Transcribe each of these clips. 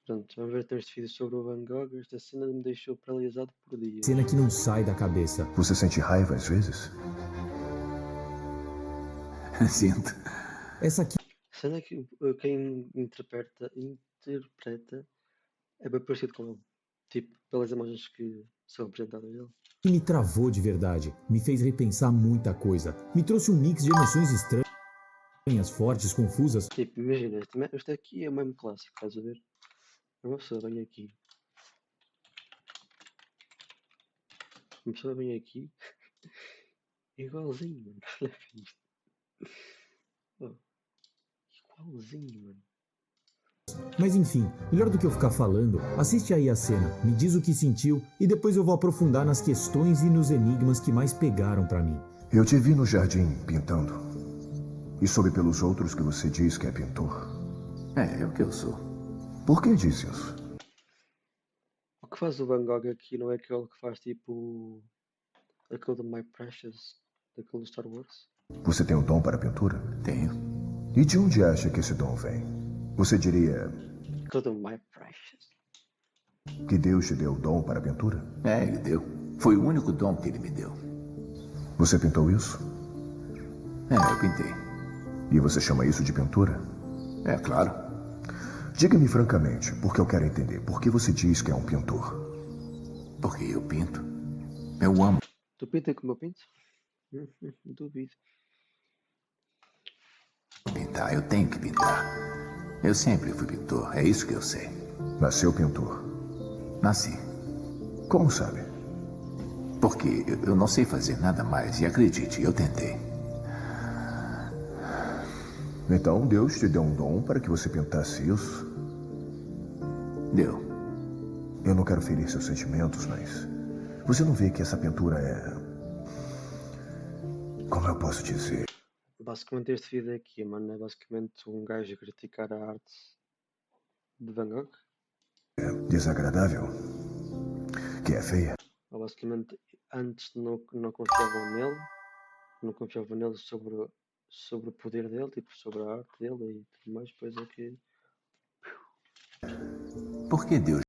Pronto, vamos ver então este vídeo sobre o Van Gogh. Esta cena me deixou paralisado por dias. Cena que não sai da cabeça. Você sente raiva às vezes? Sinto. Essa aqui Cena que quem interpreta é bem parecido com ele. Tipo, pelas imagens que são representadas dele. me travou de verdade. Me fez repensar muita coisa. Me trouxe um mix de emoções estranhas, fortes, confusas. Tipo, imagina, este aqui é o mesmo clássico, estás a ver? Uma pessoa vem aqui. Uma pessoa vem aqui. Igualzinho, mano. Olha para isto. Oh, igualzinho, mano. Mas enfim, melhor do que eu ficar falando, assiste aí a cena, me diz o que sentiu e depois eu vou aprofundar nas questões e nos enigmas que mais pegaram pra mim. Eu te vi no jardim pintando. E soube pelos outros que você diz que é pintor. É o que eu sou. Por que diz isso? O que faz o Van Gogh aqui não é aquele que faz tipo. Aquele do My Precious, daquele do Star Wars? Você tem um dom para a pintura? Tenho. E de onde acha que esse dom vem? Você diria Aquele do My Precious. que Deus te deu o dom para a pintura? É, ele deu. Foi o único dom que ele me deu. Você pintou isso? É, eu pintei. E você chama isso de pintura? É, claro. Diga-me francamente, porque eu quero entender. Por que você diz que é um pintor? Porque eu pinto. Eu amo. Tu pinta como eu pinto? Duvido. Pintar, eu tenho que pintar. Eu sempre fui pintor, é isso que eu sei. Nasceu pintor. Nasci. Como sabe? Porque eu não sei fazer nada mais, e acredite, eu tentei. Então Deus te deu um dom para que você pintasse isso? Deu. Eu não quero ferir seus sentimentos, mas você não vê que essa pintura é... Como eu posso dizer? Basicamente este vídeo aqui, mano, é basicamente um gajo a criticar a arte de Van Gogh. É desagradável? Que é feia? Ou basicamente antes não confiavam nele, não confiavam nele sobre o poder dele, tipo, sobre a arte dele e tudo mais, depois é que... Por que Deus?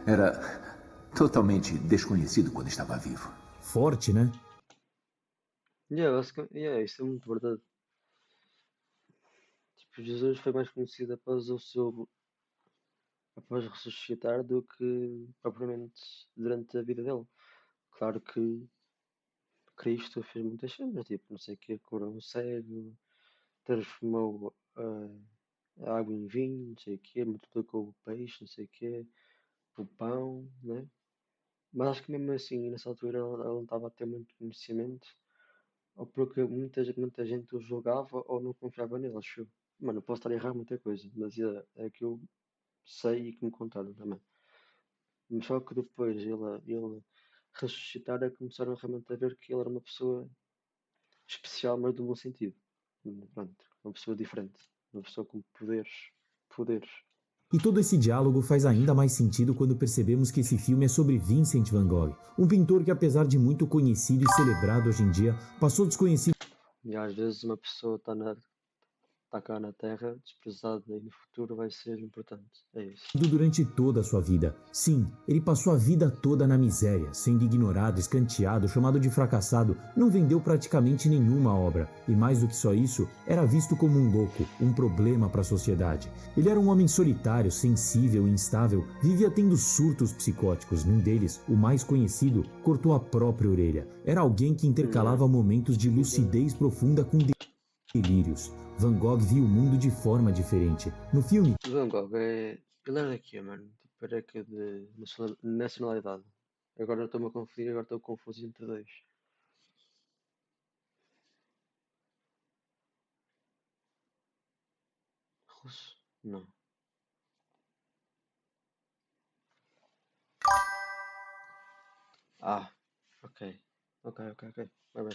Era totalmente desconhecido quando estava vivo. Forte, né? Isso é muito verdade. Tipo, Jesus foi mais conhecido após ressuscitar do que propriamente durante a vida dele. Claro que Cristo fez muitas cenas, tipo, não sei o que, curou um cego, transformou a água em vinho, não sei o que, multiplicou o peixe, não sei o que, o pão, né? Mas acho que mesmo assim, nessa altura, ele não estava a ter muito conhecimento, ou porque muita gente o julgava ou não confiava nele, acho eu. Mano, posso estar a errar muita coisa, mas é que eu sei e que me contaram também. Mas só que depois ele ressuscitar, começaram realmente a ver que ele era uma pessoa especial, mas no bom sentido. Pronto, uma pessoa diferente, uma pessoa com poderes, poderes. E todo esse diálogo faz ainda mais sentido quando percebemos que esse filme é sobre Vincent van Gogh, um pintor que, apesar de muito conhecido e celebrado hoje em dia, passou desconhecido E às vezes uma pessoa está cá na Terra, desprezada, e no futuro vai ser importante. É isso. Durante toda a sua vida. Sim, ele passou a vida toda na miséria, sendo ignorado, escanteado, chamado de fracassado, não vendeu praticamente nenhuma obra. E mais do que só isso, era visto como um louco, um problema para a sociedade. Ele era um homem solitário, sensível e instável, vivia tendo surtos psicóticos. Num deles, o mais conhecido, cortou a própria orelha. Era alguém que intercalava momentos de lucidez profunda com delírios. Van Gogh viu o mundo de forma diferente. No filme, Van Gogh ele era daqui, mano. Tipo, era que de nacionalidade. Agora estou-me a confundir, agora estou confuso entre dois. Russo? Não. Ah, ok. Ok. Vai.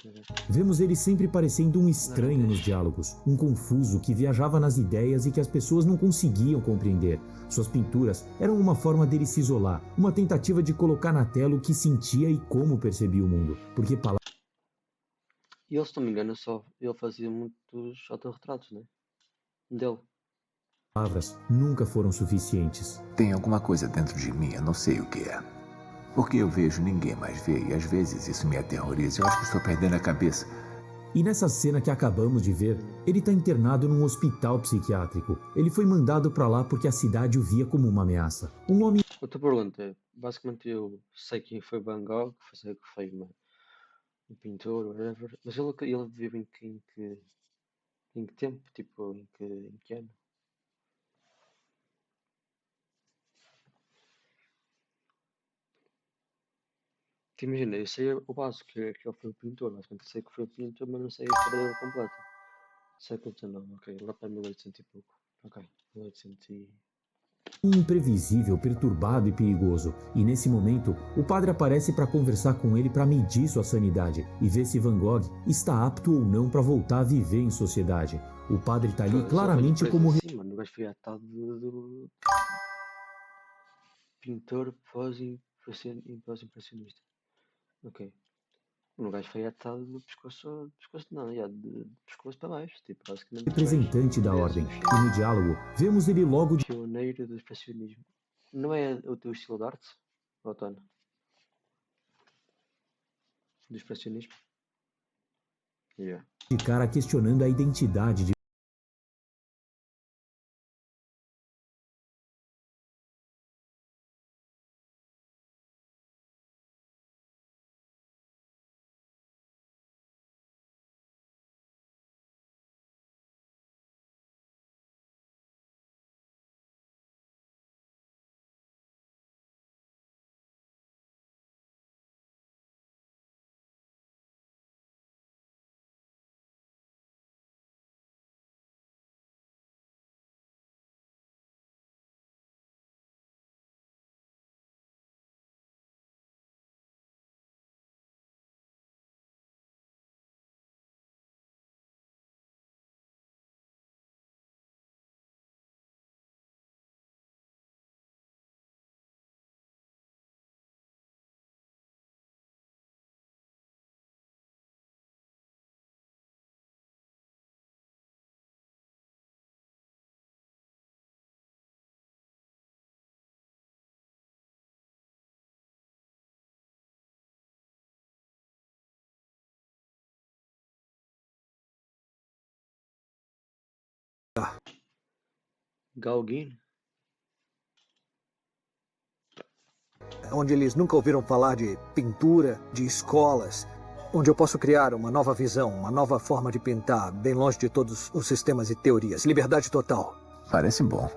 vemos ele sempre parecendo um estranho nos Holandês. diálogos, um confuso que viajava nas ideias e que as pessoas não conseguiam compreender. Suas pinturas eram uma forma dele se isolar, uma tentativa de colocar na tela o que sentia e como percebia o mundo, porque E ele, se não me engano, só ele fazia muitos autorretratos, né? Dele. palavras nunca foram suficientes. Tem alguma coisa dentro de mim, eu não sei o que é. Porque eu vejo, ninguém mais vê, e às vezes isso me aterroriza. Eu acho que estou perdendo a cabeça. E nessa cena que acabamos de ver, ele está internado num hospital psiquiátrico. Ele foi mandado para lá porque a cidade o via como uma ameaça. Um homem Outra pergunta. Basicamente eu sei quem foi Van Gogh, sei que foi um pintor, whatever. Mas ele vive em que tempo? Tipo, em que ano? Que imagina, eu sei o básico, que ele foi um pintor. Basicamente sei que foi um pintor, mas não sei a história dele completa. Século XIX, ok. Lá para 1800 e pouco. Ok. 1800 e... imprevisível, perturbado e perigoso. E nesse momento, o padre aparece para conversar com ele para medir sua sanidade e ver se Van Gogh está apto ou não para voltar a viver em sociedade. O padre está ali Foda-se, ele foi claramente preso como assim, mano. O gajo foi atado do pintor pós-impressionista. Ok. O gajo foi atado do pescoço não, já, de pescoço para baixo. Tipo, basicamente o gajo representante da preso, ordem. enfim. E no diálogo, vemos ele logo de Pioneiro do expressionismo. Não é o teu estilo de arte, Outono? Do expressionismo? Yeah. cara questionando a identidade de Gauguin? onde eles nunca ouviram falar de pintura, de escolas, onde eu posso criar uma nova visão, uma nova forma de pintar, bem longe de todos os sistemas e teorias. Liberdade total. Parece bom.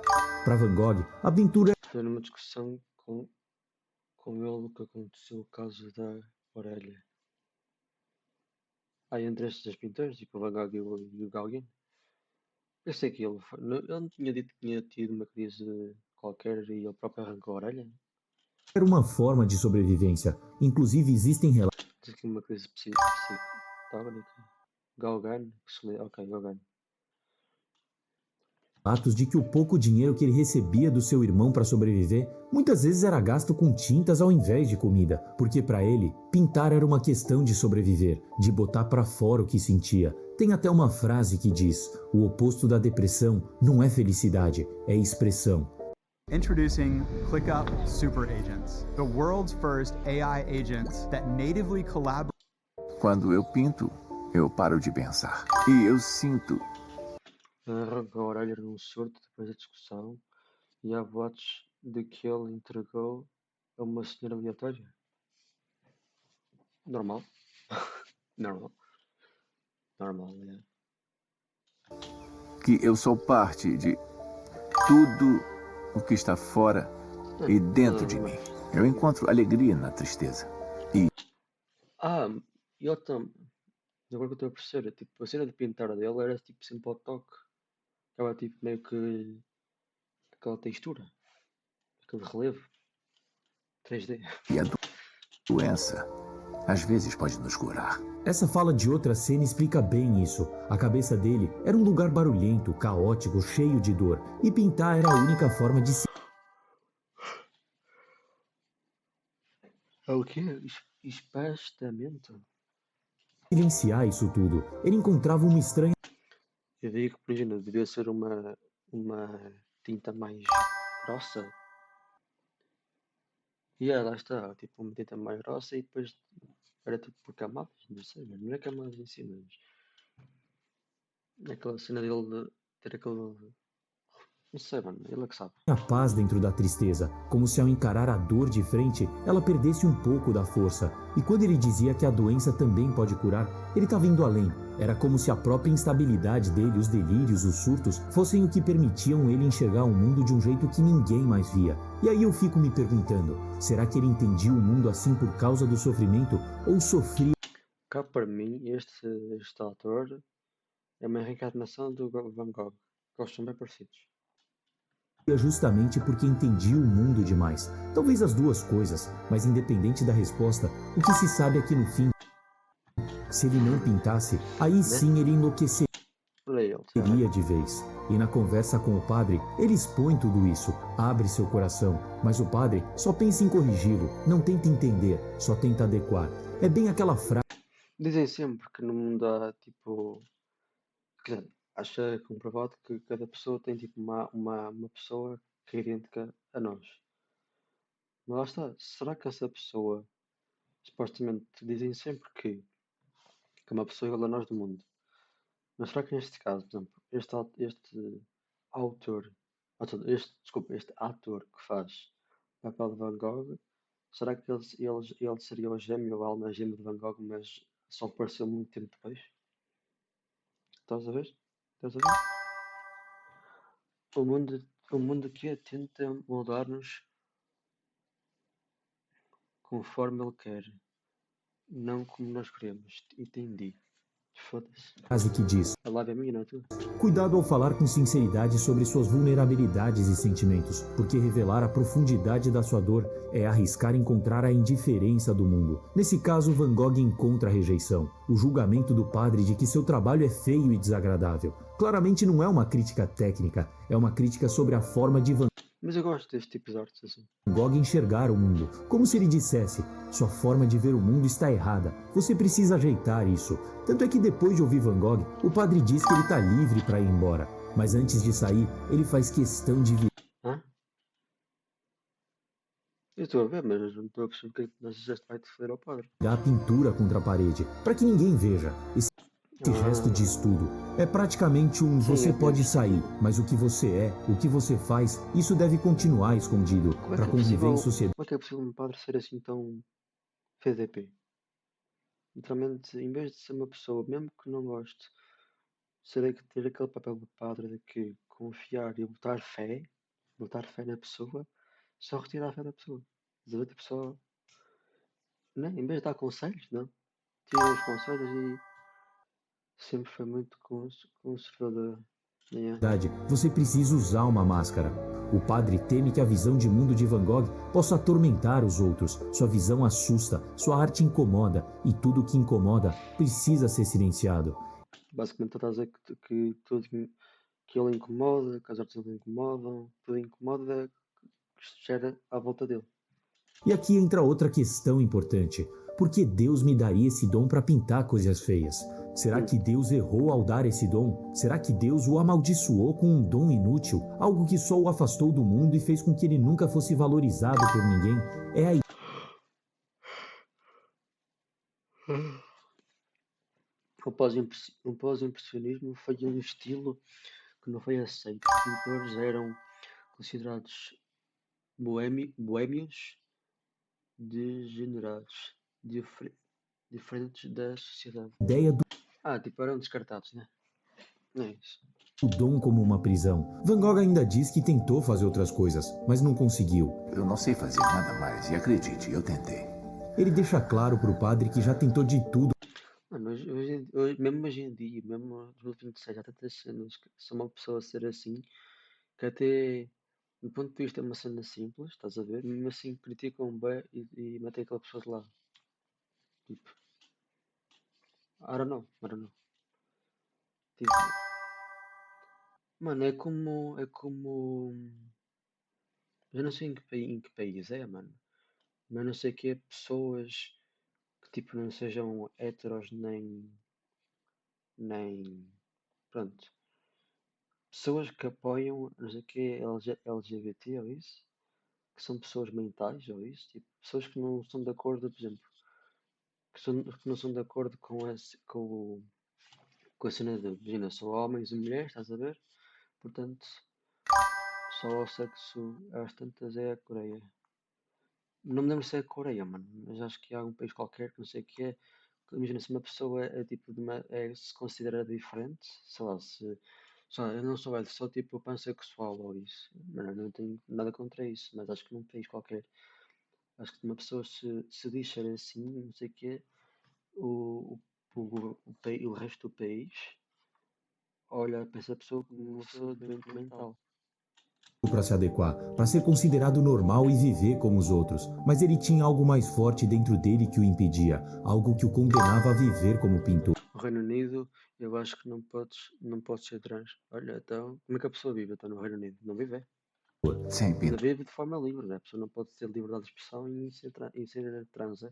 para Van Gogh, a pintura Foi numa discussão com ele que aconteceu o caso da orelha. Entre estes dois pintores, tipo o Van Gogh e o Gauguin. Eu sei que ele não tinha dito que tinha tido uma crise qualquer e ele próprio arrancou a orelha. era uma forma de sobrevivência. Inclusive existem relatos Diz que uma crise psicótica. Gauguin, ok, Gauguin. Atos de que o pouco dinheiro que ele recebia do seu irmão para sobreviver muitas vezes era gasto com tintas ao invés de comida, porque para ele, pintar era uma questão de sobreviver, de botar para fora o que sentia. Tem até uma frase que diz: o oposto da depressão não é felicidade, é expressão. Introducing ClickUp Super Agents, the world's first AI agents that natively collaborate. Quando eu pinto, eu paro de pensar. E eu sinto. Arranca a orelha num surto depois da discussão e há boatos de que ele entregou a uma senhora aleatória. Normal. Normal. Normal, é. Que eu sou parte de tudo o que está fora e dentro de mim. Eu encontro alegria na tristeza. Ah, e eu também. Agora que eu estou a perceber, tipo, a cena de pintar dele era tipo sempre ao toque. Estava tipo meio que aquela textura, aquele relevo 3D. E a doença, às vezes, pode nos curar. Essa fala de outra cena explica bem isso. A cabeça dele era um lugar barulhento, caótico, cheio de dor, e pintar era a única forma de É o quê? Espastamento? silenciar isso tudo. Ele encontrava uma estranha Eu digo que, imagina, devia ser uma tinta mais grossa. E lá está, tipo, uma tinta mais grossa e depois era tipo por camadas, não sei, mas não é camadas em si, mas aquela cena dele de ter aquele. Não sei, mano, ele é que sabe. paz dentro da tristeza, como se ao encarar a dor de frente, ela perdesse um pouco da força. E quando ele dizia que a doença também pode curar, ele estava indo além. Era como se a própria instabilidade dele, os delírios, os surtos, fossem o que permitiam ele enxergar o mundo de um jeito que ninguém mais via. E aí eu fico me perguntando, será que ele entendia o mundo assim por causa do sofrimento ou sofria Cá para mim, este autor é uma reencarnação do Van Gogh. Eles são bem parecidos. justamente porque entendia o mundo demais? Talvez as duas coisas, mas independente da resposta, o que se sabe é que no fim, se ele não pintasse, aí sim ele enlouqueceria Olha ele. de vez. E na conversa com o padre, ele expõe tudo isso, abre seu coração, mas o padre só pensa em corrigi-lo, não tenta entender, só tenta adequar. É bem aquela frase Dizem sempre que no mundo há tipo. Quer dizer, acha comprovado que cada pessoa tem tipo uma pessoa que é idêntica a nós. Mas lá está, será que essa pessoa, supostamente dizem sempre que é uma pessoa igual a nós do mundo. Mas será que neste caso, por exemplo, este autor, desculpa, este ator que faz o papel de Van Gogh, será que ele seria o gêmeo ou a alma gêmea de Van Gogh, mas só apareceu muito tempo depois? Estás a ver? Estás a ver? O mundo que é tenta moldar-nos conforme ele quer, não como nós queremos. Entendi. Foda-se. que diz: A live é minha, não é tua? cuidado ao falar com sinceridade sobre suas vulnerabilidades e sentimentos, porque revelar a profundidade da sua dor é arriscar encontrar a indiferença do mundo. Nesse caso, Van Gogh encontra a rejeição, o julgamento do padre de que seu trabalho é feio e desagradável. Claramente não é uma crítica técnica, é uma crítica sobre a forma de Van Mas eu gosto deste tipo de artes assim. Gogh enxergar o mundo, como se ele dissesse: sua forma de ver o mundo está errada, você precisa ajeitar isso. Tanto é que depois de ouvir Van Gogh, o padre diz que ele está livre para ir embora, mas antes de sair, ele faz questão de Hã? Eu estou a ver, mas não estou a perceber porque nós disseste vai te foder ao padre. virar a pintura contra a parede, para que ninguém veja. Esse gesto diz tudo. É praticamente um você pode sair, mas o que você é, o que você faz, isso deve continuar escondido para conviver em sociedade. Como é que é possível um padre ser assim tão FDP? Literalmente, em vez de ser uma pessoa, mesmo que não goste, ter aquele papel de padre de que confiar e botar fé na pessoa, só retirar a fé da pessoa. Dizer a pessoa, né? Em vez de dar conselhos, não. Tira os conselhos e sempre foi muito conservador. Yeah. Você precisa usar uma máscara. O padre teme que a visão de mundo de Van Gogh possa atormentar os outros. Sua visão assusta, sua arte incomoda, e tudo o que incomoda precisa ser silenciado. Basicamente, estás a dizer que que ele incomoda, que as artes dele incomodam, tudo incomoda que gera à volta dele. E aqui entra outra questão importante. Por que Deus me daria esse dom para pintar coisas feias? Será que Deus errou ao dar esse dom? Será que Deus o amaldiçoou com um dom inútil, algo que só o afastou do mundo e fez com que ele nunca fosse valorizado por ninguém? É aí. O pós-impressionismo foi um estilo que não foi aceito. Os pintores eram considerados boêmios, degenerados, diferentes da sociedade. Ideia do Tipo, eram descartados, né? Não é isso. dom como uma prisão. Van Gogh ainda diz que tentou fazer outras coisas, mas não conseguiu. Eu não sei fazer nada mais, e acredite, eu tentei. Ele deixa claro para o padre que já tentou de tudo. Mano, mesmo hoje em dia, mesmo em 2026, há tantas cenas que só uma pessoa ser assim, que até, do ponto de vista, é uma cena simples, estás a ver? Mesmo assim, criticam bem e metem aquela pessoa de lado. Tipo, I don't know. Tipo, mano, eu não sei em que país é, mano, mas não sei que é pessoas que, tipo, não sejam heteros nem, pronto, pessoas que apoiam, não sei o que, LGBT ou isso, que são pessoas mentais ou isso, tipo, pessoas que não estão de acordo, por exemplo, que não são de acordo com a cena de, imagina, são homens e mulheres, estás a ver? Portanto, só o sexo às tantas é a Coreia. Não me lembro se é a Coreia, mano, mas acho que há algum país qualquer que não sei o que é. Imagina, se uma pessoa é tipo se considera diferente, sei lá, eu não sou velho, só tipo pansexual ou isso. Mano, eu não tenho nada contra isso, mas acho que num país qualquer, acho que uma pessoa se diz ser assim, não sei o que o resto do país olha para essa pessoa como uma pessoa doente mental. Para se adequar, para ser considerado normal e viver como os outros, mas ele tinha algo mais forte dentro dele que o impedia, algo que o condenava a viver como pintor. No Reino Unido, eu acho que não podes ser trans. Olha, então, como é que a pessoa vive então, no Reino Unido? Não vive? Sem Ainda vive de forma livre, né? A pessoa não pode ter liberdade de expressão e ser trans, é?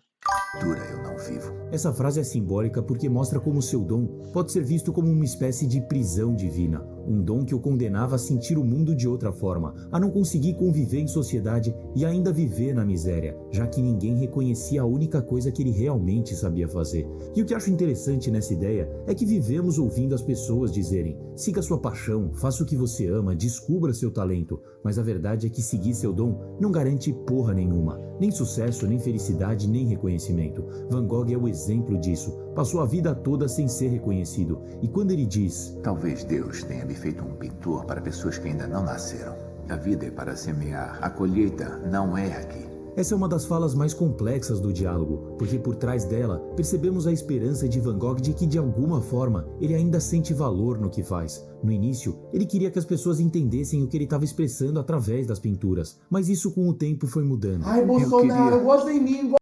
pintura eu não vivo. Essa frase é simbólica porque mostra como seu dom pode ser visto como uma espécie de prisão divina, um dom que o condenava a sentir o mundo de outra forma, a não conseguir conviver em sociedade e ainda viver na miséria, já que ninguém reconhecia a única coisa que ele realmente sabia fazer. E o que acho interessante nessa ideia é que vivemos ouvindo as pessoas dizerem: siga sua paixão, faça o que você ama, descubra seu talento, mas a verdade é que seguir seu dom não garante porra nenhuma, nem sucesso, nem felicidade, nem reconhecimento. Van Gogh é o exemplo disso. Passou a vida toda sem ser reconhecido. E quando ele diz: Talvez Deus tenha me feito um pintor para pessoas que ainda não nasceram. A vida é para semear, a colheita não é aqui. essa é uma das falas mais complexas do diálogo, porque por trás dela percebemos a esperança de Van Gogh de que de alguma forma ele ainda sente valor no que faz. No início, ele queria que as pessoas entendessem o que ele estava expressando através das pinturas, mas isso com o tempo foi mudando. Ai, Bolsonaro, gosta em mim.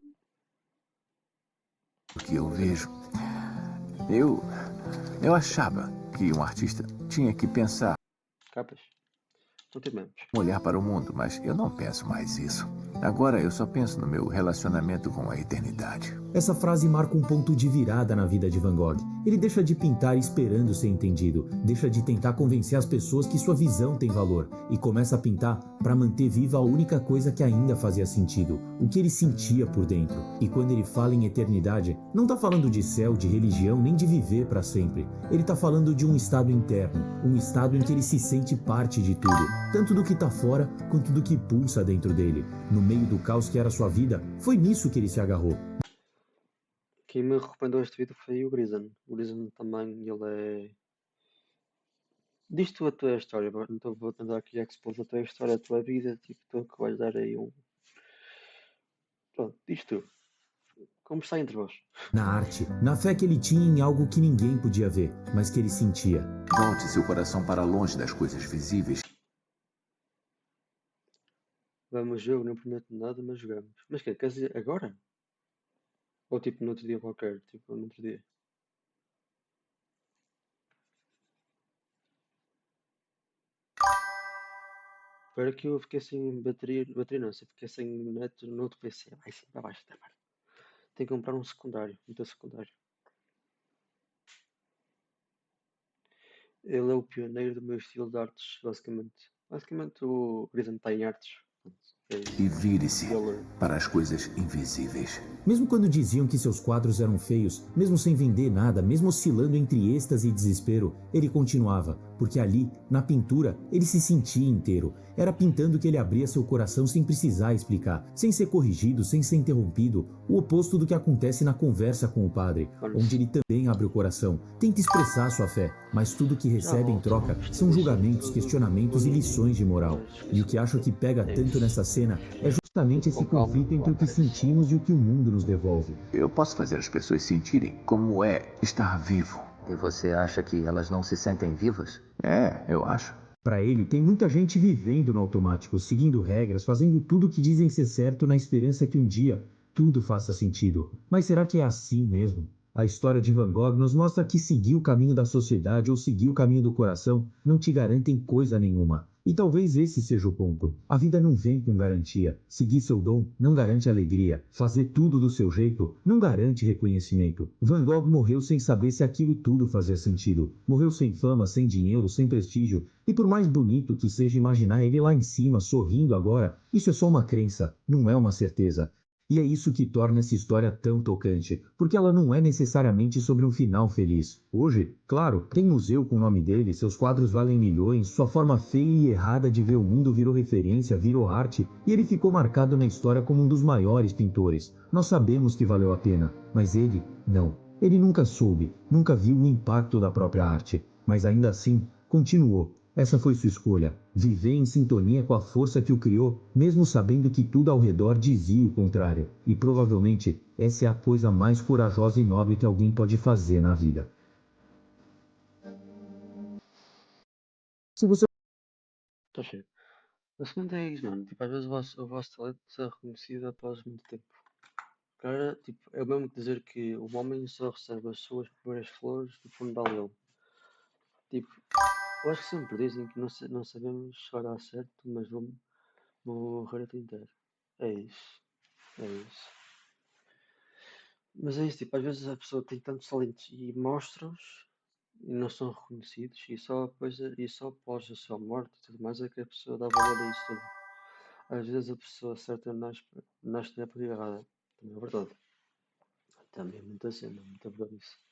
O que eu vejo... Eu achava que um artista tinha que pensar, Capas? Não tem menos. olhar para o mundo, mas eu não penso mais isso. Agora eu só penso no meu relacionamento com a eternidade. Essa frase marca um ponto de virada na vida de Van Gogh. Ele deixa de pintar esperando ser entendido, deixa de tentar convencer as pessoas que sua visão tem valor e começa a pintar para manter viva a única coisa que ainda fazia sentido, o que ele sentia por dentro. E quando ele fala em eternidade, não está falando de céu, de religião, nem de viver para sempre. Ele está falando de um estado interno, um estado em que ele se sente parte de tudo, tanto do que está fora quanto do que pulsa dentro dele. No meio do caos que era sua vida, foi nisso que ele se agarrou. Quem me recomendou este vídeo foi o Grison. O Grison também, ele é... Diz tu a tua história, então vou tentar aqui expor a tua história, a tua vida, tipo, tu que vais dar aí um... Pronto, diz tu. Como está entre vós? Na arte, na fé que ele tinha em algo que ninguém podia ver, mas que ele sentia. Volte seu coração para longe das coisas visíveis. Vamos jogo, não prometo nada, mas jogamos. Mas quer dizer, agora? Ou tipo no outro dia qualquer, tipo no outro dia? Pior é que eu fiquei sem bateria não, fiquei sem net no outro PC. Vai sempre abaixo, tá, mano. Tenho que comprar um secundário, muito secundário. Ele é o pioneiro do meu estilo de artes, basicamente. Basicamente o Byzantine Arts. Pronto, é E isso. vire-se Euler. para as coisas invisíveis. Mesmo quando diziam que seus quadros eram feios, mesmo sem vender nada, mesmo oscilando entre êxtase e desespero, ele continuava, porque ali, na pintura, ele se sentia inteiro. Era pintando que ele abria seu coração sem precisar explicar, sem ser corrigido, sem ser interrompido, o oposto do que acontece na conversa com o padre, onde ele também abre o coração, tenta expressar sua fé, mas tudo que recebe em troca são julgamentos, questionamentos e lições de moral. E o que acho que pega tanto nessa cena é justamente esse conflito entre o que sentimos e o que o mundo nos devolve. Eu posso fazer as pessoas sentirem como é estar vivo. E você acha que elas não se sentem vivas? Eu acho. Para ele, tem muita gente vivendo no automático, seguindo regras, fazendo tudo o que dizem ser certo na esperança que um dia tudo faça sentido. Mas será que é assim mesmo? A história de Van Gogh nos mostra que seguir o caminho da sociedade ou seguir o caminho do coração não te garantem coisa nenhuma. E talvez esse seja o ponto. A vida não vem com garantia. Seguir seu dom não garante alegria. Fazer tudo do seu jeito não garante reconhecimento. Van Gogh morreu sem saber se aquilo tudo fazia sentido. Morreu sem fama, sem dinheiro, sem prestígio. E por mais bonito que seja imaginar ele lá em cima, sorrindo agora, isso é só uma crença, não é uma certeza. E é isso que torna essa história tão tocante, porque ela não é necessariamente sobre um final feliz. Hoje, claro, tem museu com o nome dele, seus quadros valem milhões, sua forma feia e errada de ver o mundo virou referência, virou arte, e ele ficou marcado na história como um dos maiores pintores. Nós sabemos que valeu a pena, mas ele, não. Ele nunca soube, nunca viu o impacto da própria arte, mas ainda assim, continuou. Essa foi sua escolha, viver em sintonia com a força que o criou, mesmo sabendo que tudo ao redor dizia o contrário. E provavelmente, essa é a coisa mais corajosa e nobre que alguém pode fazer na vida. Se você Está cheio. A segunda é isso, mano. Tipo, às vezes o vosso talento é reconhecido após muito tempo. Cara, tipo, é o mesmo que dizer que o homem só recebe as suas primeiras flores do funeral dele. Tipo, eu acho que sempre dizem que não sabemos chegar ao certo, mas vamos morrer a tentar. É isso. É isso. Mas é isso, tipo, às vezes a pessoa tem tantos talentos e mostra-os e não são reconhecidos e só após a sua morte e tudo mais é que a pessoa dá valor a isso tudo. Às vezes a pessoa certa nasce na época errada. Também é verdade. Também é muita cena, muita verdade isso.